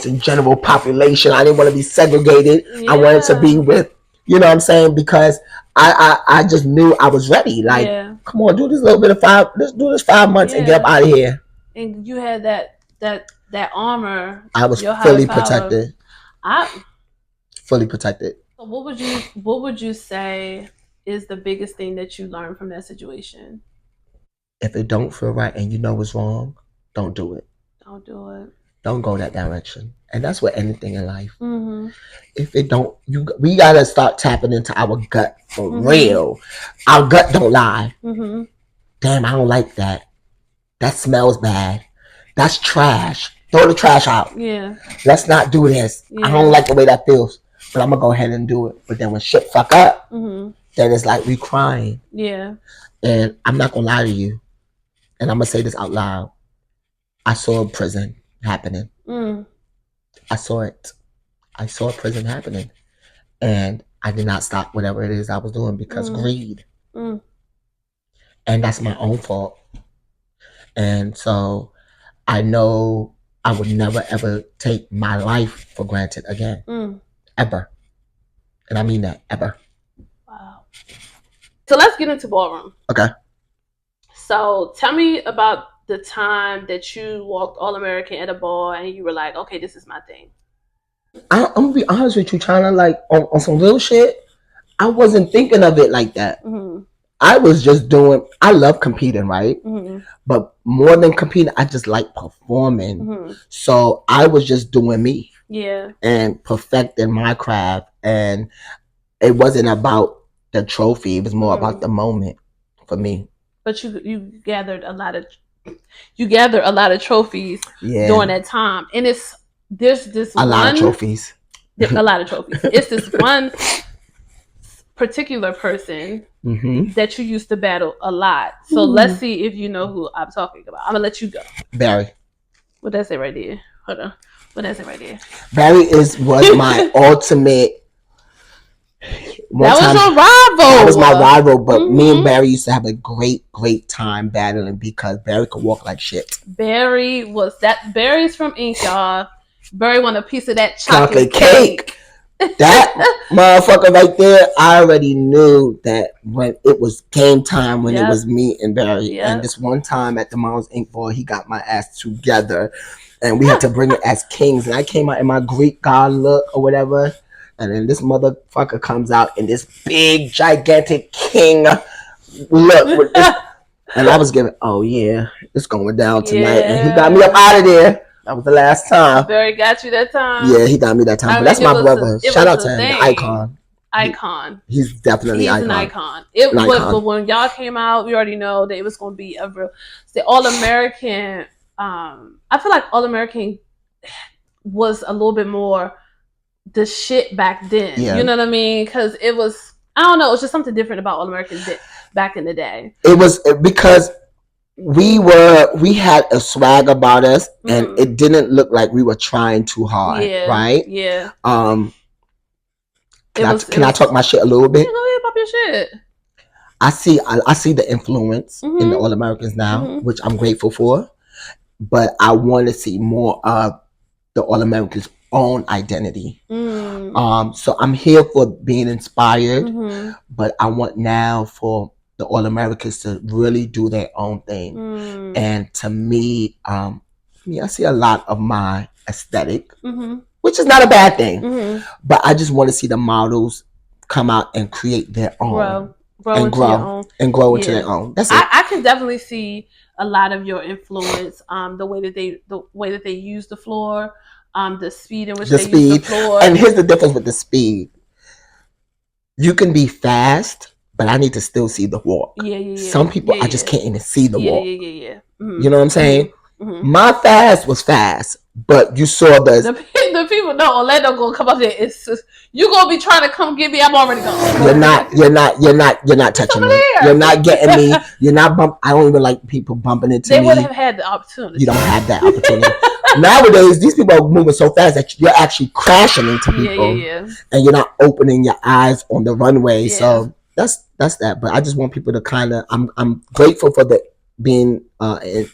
in general population. I didn't want to be segregated. Yeah. I wanted to be with, you know what I'm saying? Because I just knew I was ready. Like, come on, do this little bit of let's do this 5 months and get up out of here. And you had that armor. I was fully protected. Fully protected. So what would you say is the biggest thing that you learned from that situation? If it don't feel right and you know it's wrong, don't do it. Don't do it. Don't go that direction. And that's with anything in life. If it don't, we gotta start tapping into our gut for real. Our gut don't lie. Damn, I don't like that. That smells bad. That's trash. Throw the trash out. Yeah. Let's not do this. I don't like the way that feels, but I'm gonna go ahead and do it. But then when shit fuck up, then it's like we crying. Yeah. And I'm not gonna lie to you. And I'm going to say this out loud. I saw a prison happening. I saw it. I saw a prison happening. And I did not stop whatever it is I was doing because greed. And that's my own fault. And so I know I would never, ever take my life for granted again. Ever. And I mean that. Ever. Wow. So let's get into ballroom. Okay. So tell me about the time that you walked All-American at a ball and you were like, okay, this is my thing. I'm going to be honest with you, China, like on some real shit, I wasn't thinking of it like that. I was just I love competing, right? But more than competing, I just like performing. So I was just doing me. Yeah. And perfecting my craft. And it wasn't about the trophy. It was more about the moment for me. But you gathered a lot of trophies during that time, and there's this a lot of trophies. A lot of trophies. It's this one particular person that you used to battle a lot. So let's see if you know who I'm talking about. I'm gonna let you go. Barry. What did I say right there? Hold on. What did I say right there? Barry was my ultimate. That was your rival. That was my rival, but me and Barry used to have a great time battling because Barry could walk like shit. Barry's from Ink, y'all. Barry wanted a piece of that chocolate cake. That motherfucker right there, I already knew that when it was game time, when it was me and Barry. And this one time at the Models Ink Ball, he got my ass together. And we had to bring it as kings. And I came out in my Greek god look or whatever. And then this motherfucker comes out in this big, gigantic king look. With this, and I was giving, it's going down tonight. And he got me up out of there. That was the last time. Barry got you that time? Yeah, he got me that time. But that's my brother. Shout out to him, the icon. Icon. He's definitely an icon. But when y'all came out, we already know that it was going to be the All-American. I feel like All-American was a little bit more the shit back then. You know what I mean? Because it was, I don't know, it was just something different about All-American back in the day. It was because we had a swag about us, and it didn't look like we were trying too hard, right? Yeah. Can I talk my shit a little bit? Yeah, go ahead, pop your shit. I see the influence in the All-Americans now, which I'm grateful for, but I want to see more of the All-Americans' own identity. So I'm here for being inspired, but I want now for the All-Americans to really do their own thing. And to me, I see a lot of my aesthetic, which is not a bad thing, but I just want to see the models come out and create their own. grow into your own. And grow into their own. That's it. I can definitely see a lot of your influence. The way that they use the floor, the speed in which they use the floor. And here's the difference with the speed. You can be fast, but I need to still see the walk. Some people, I just can't even see the walk. Mm-hmm. You know what I'm saying? Mm-hmm. My fast was fast, but you saw the people know Orlando gonna come up there. It's just, you gonna be trying to come get me. I'm already gone. You're not touching me. You're not getting me. You're not bump. I don't even like people bumping into me. They would have had the opportunity. You don't have that opportunity. Nowadays, these people are moving so fast that you're actually crashing into people, and you're not opening your eyes on the runway. Yeah. So that's that. But I just want people to kind of. I'm grateful for the being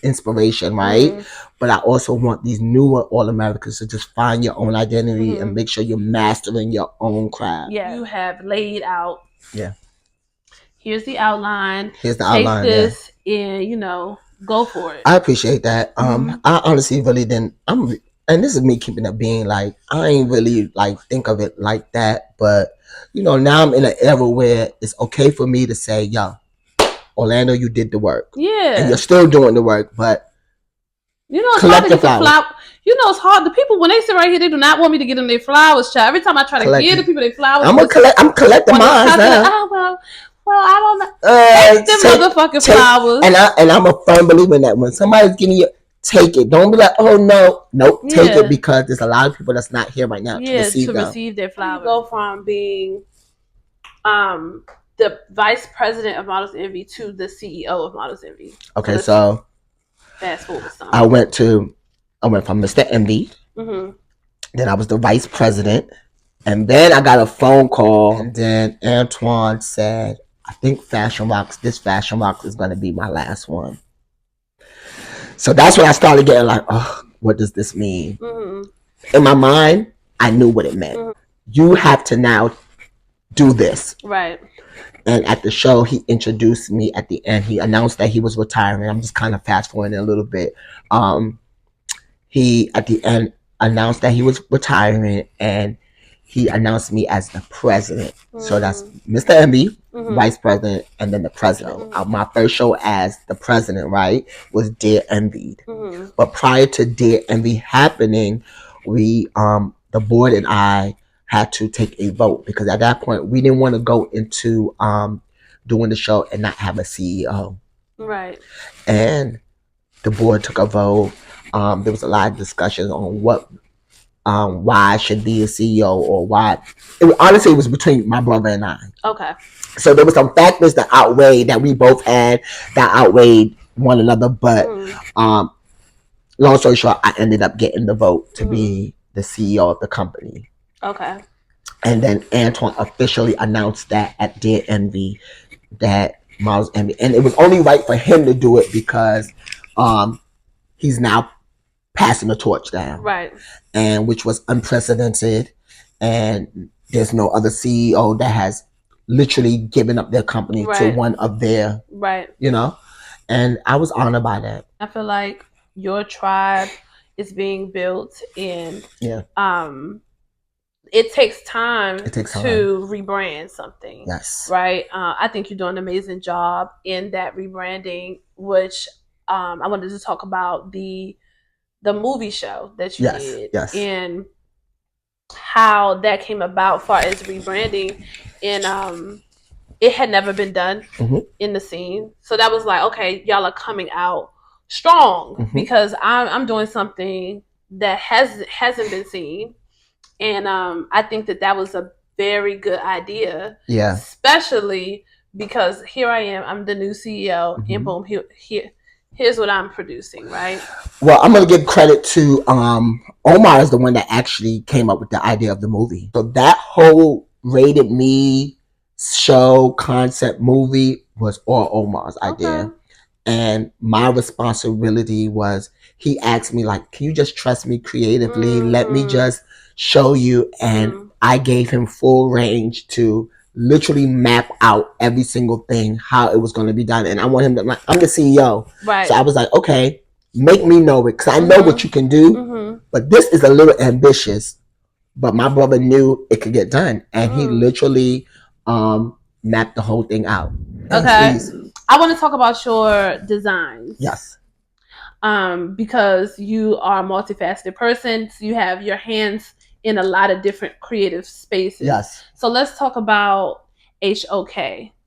inspiration, right? Mm-hmm. But I also want these newer All-Americans to just find your own identity and make sure you're mastering your own craft. Yeah, you have laid out. Yeah. Here's the outline. Take this and go for it. I appreciate that. I honestly really didn't. And this is me keeping it being like I ain't really like think of it like that. But now I'm in an era where it's okay for me to say, yo, Orlando, you did the work. Yeah. And you're still doing the work, but it's hard to get the flowers. It's hard. The people, when they sit right here, they do not want me to get them their flowers, child. Every time I try to give the people their flowers, I'm collecting mine now. Well, I don't know. Take them motherfucking flowers. And I'm a firm believer in that. When somebody's getting you, take it. Don't be like, oh no. Nope. Yeah. Take it, because there's a lot of people that's not here right now to receive their flowers. You go from being the vice president of Models Envy to the CEO of Models Envy. Okay, so fast forward some. I went from Mr. Envied. Mm-hmm. Then I was the vice president, and then I got a phone call, and then Antoine said, I think this Fashion Rocks is going to be my last one. So that's when I started getting like, oh, what does this mean? Mm-hmm. In my mind, I knew what it meant. Mm-hmm. You have to now do this. Right. And at the show, he introduced me at the end. He announced that he was retiring. I'm just kind of fast forwarding a little bit. He, at the end, announced that he was retiring, and he announced me as the president. Mm-hmm. So that's Mr. Envy, vice president, and then the president. Mm-hmm. My first show as the president, right, was Dear Envied. Mm-hmm. But prior to Dear Envy happening, we, the board and I, had to take a vote, because at that point we didn't want to go into doing the show and not have a CEO. Right. And the board took a vote. There was a lot of discussions on why I should be a CEO or why. Honestly, it was between my brother and I. Okay. So there were some factors that we both had that outweighed one another. But long story short, I ended up getting the vote to be the CEO of the company. Okay. And then Antoine officially announced that at Dear Envy, that Models Envy, and it was only right for him to do it because he's now passing the torch down, right? And which was unprecedented, and there's no other CEO that has literally given up their company to one of their, and I was honored by that. I feel like your tribe is being built, and it takes time to rebrand something. Yes. Right? I think you're doing an amazing job in that rebranding, which I wanted to talk about the movie show that you did. Yes. And how that came about far as rebranding. And it had never been done in the scene. So that was like, okay, y'all are coming out strong because I'm doing something that hasn't been seen. And I think that was a very good idea. Yeah. Especially because here I am, I'm the new CEO, and boom, here's what I'm producing, right? Well, I'm going to give credit to Omar is the one that actually came up with the idea of the movie. So that whole Rated Me show concept movie was all Omar's idea. And my responsibility was, he asked me, like, can you just trust me creatively? Let me just show you. And I gave him full range to literally map out every single thing, how it was going to be done. And I want him to, I'm the CEO. Right. So I was like, okay, make me know it, because I know what you can do, but this is a little ambitious. But my brother knew it could get done. And he literally map the whole thing out. Okay. Please. I want to talk about your designs. Yes. Because you are a multifaceted person, so you have your hands in a lot of different creative spaces. Yes. So let's talk about HOK.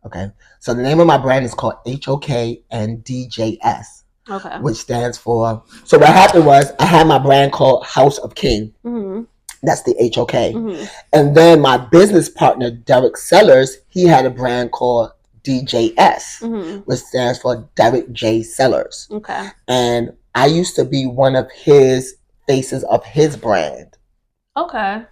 Okay. So the name of my brand is called HOK and DJS. Okay. Which stands for. So what happened was I had my brand called House of King. Mm-hmm. That's the HOK. Mm-hmm. And then my business partner Derek Sellers, he had a brand called DJS, Mm-hmm. which stands for Derek J Sellers. Okay. And I used to be one of his faces of his brand. Okay.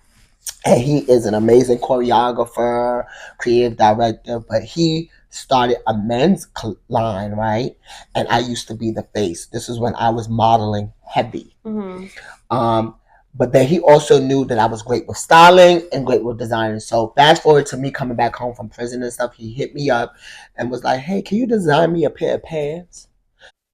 And he is an amazing choreographer, creative director, but he started a men's line, right? And I used to be the face. This is when I was modeling heavy. Mm-hmm. But then he also knew that I was great with styling and great with designing. So fast forward to me coming back home from prison and stuff, he hit me up and was like, "Hey, can you design me a pair of pants?"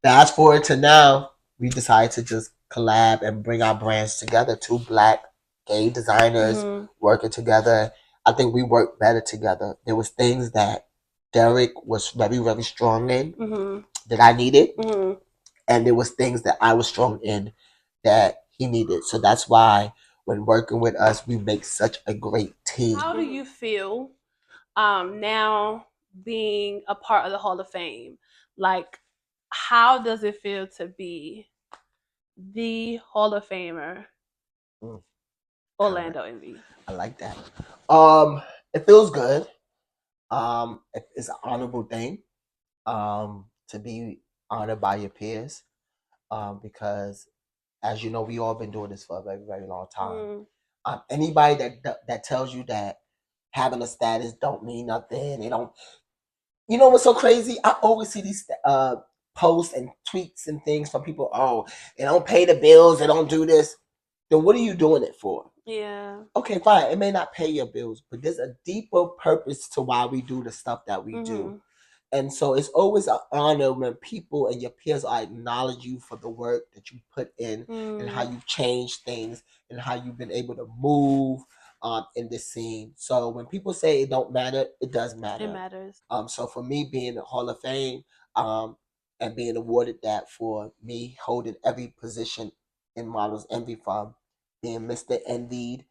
Fast forward to now, we decided to just collab and bring our brands together. Two black gay designers working together. I think we worked better together. There was things that Derek was very, very strong in that I needed. And there was things that I was strong in that he needed. So that's why when working with us, we make such a great team. How do you feel now being a part of the Hall of Fame? Like, how does it feel to be the Hall of Famer, Orlando Envied? I like that. It feels good. It's an honorable thing. To be honored by your peers. Because as you know, we all been doing this for a very, very long time. Anybody that tells you that having a status don't mean nothing, they don't. You know what's so crazy? I always see these posts and tweets and things from people. Oh, they don't pay the bills. They don't do this. Then what are you doing it for? Yeah. Okay, fine. It may not pay your bills, but there's a deeper purpose to why we do the stuff that we do. And so it's always an honor when people and your peers acknowledge you for the work that you put in and how you've changed things and how you've been able to move in this scene. So when people say it don't matter, it does matter. It matters. So for me being in the Hall of Fame and being awarded that for me holding every position in Models Envy, from being Mr. Envied,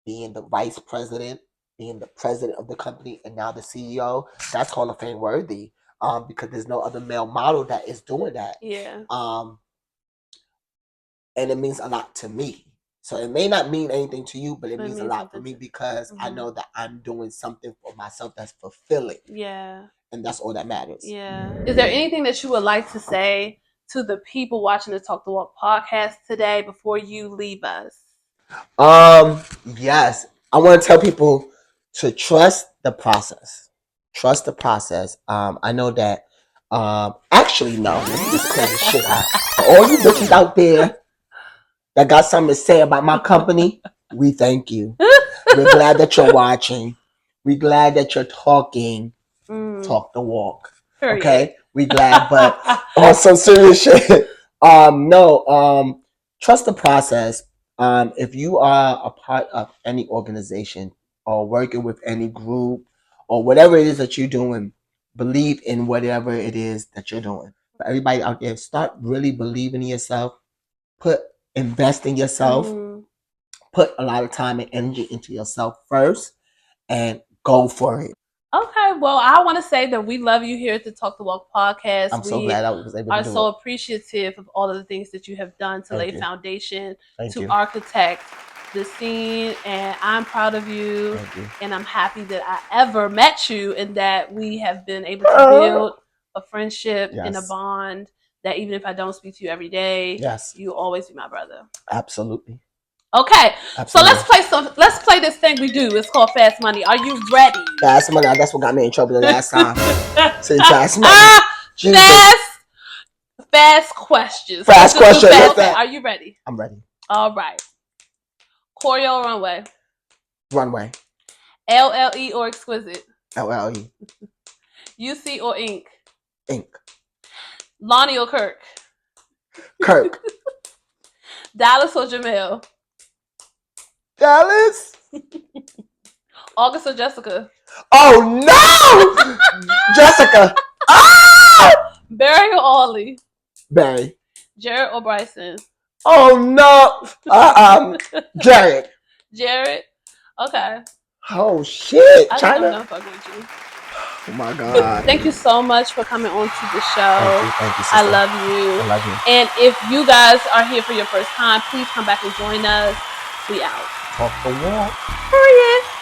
being the vice president, being the president of the company, and now the CEO, that's Hall of Fame worthy. Because there's no other male model that is doing that. Yeah. And it means a lot to me. So it may not mean anything to you, but it means a lot for me because I know that I'm doing something for myself that's fulfilling. Yeah. And that's all that matters. Yeah. Is there anything that you would like to say to the people watching the Talk the Walk podcast today before you leave us? Yes. I want to tell people to trust the process. Trust the process. I know that actually no, let me just clear this shit out. For all you bitches out there that got something to say about my company, we thank you. We're glad that you're watching. We're glad that you're talking. Talk the walk. Period. Okay? We glad, but on some serious shit. Trust the process. If you are a part of any organization or working with any group or whatever it is that you're doing, believe in whatever it is that you're doing. For everybody out there, start really believing in yourself. Invest in yourself. Put a lot of time and energy into yourself first and go for it. Okay, well, I want to say that we love you here at the Talk the Walk podcast. I'm so glad I was able to do it. We are so appreciative of all of the things that you have done to lay foundation, to architect the scene, and I'm proud of you. And I'm happy that I ever met you and that we have been able to build a friendship and a bond that even if I don't speak to you every day, you'll always be my brother. Absolutely. Okay, absolutely. So let's play this thing we do. It's called Fast Money. Are you ready? Fast Money. That's what got me in trouble the last time. Fast Money. Fast questions. Fast questions. Okay, are you ready? I'm ready. All right. Choreo or runway? Runway. LLE or exquisite? LLE. UC or ink? Ink. Lonnie or Kirk? Kirk. Dallas or Jamel? Dallas. August or Jessica? Oh no, Jessica. Ah, Barry or Ollie? Barry. Jared or Bryson? Oh no, Jared. Jared? Okay. Oh shit, I think I'm China. done fucking with you. Oh my But god. thank you so much for coming on to the show. Thank you, sister. I love you. I love you. And if you guys are here for your first time, please come back and join us. We out. Talk the walk. Period.